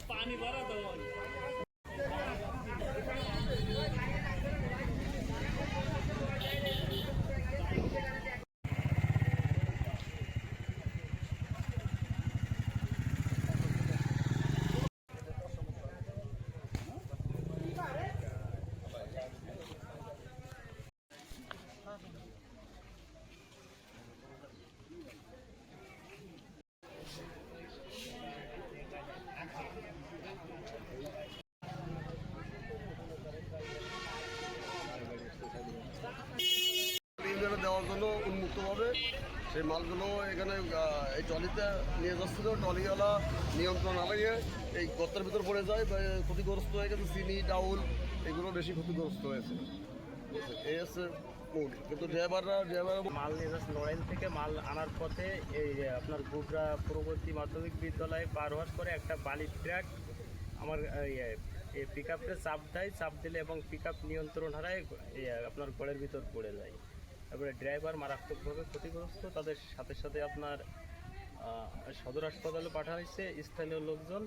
पानी भरा तो দেওয়ার জন্য উন্মুক্তভাবে সেই মালগুলো এখানে এই ট্রলিতে নিয়ে যাচ্ছিল। ট্রলিওয়ালা নিয়ন্ত্রণ হারিয়ে এই গর্তের ভিতর পড়ে যায়, ক্ষতিগ্রস্ত হয়ে গেছে। চিনি, ডাউল এগুলো বেশি ক্ষতিগ্রস্ত হয়েছে। এই হচ্ছে মূল। কিন্তু ড্রাইভার মাল নিয়ে যাচ্ছে নড়াইল থেকে। মাল আনার পথে এই আপনার গুবরা পূর্ববর্তী মাধ্যমিক বিদ্যালয়ে পার হওয়ার পরে একটা বালি ট্রাক আমার এই পিক আপে চাপ দেয়। চাপ দিলে এবং পিক আপ নিয়ন্ত্রণ হারায় আপনার গড়ের ভিতর পড়ে যায়। তারপরে ড্রাইভার মারাত্মকভাবে ক্ষতিগ্রস্ত। তাদের সাথে সাথে আপনার সদর হাসপাতালে পাঠানো হয়েছে স্থানীয় লোকজন।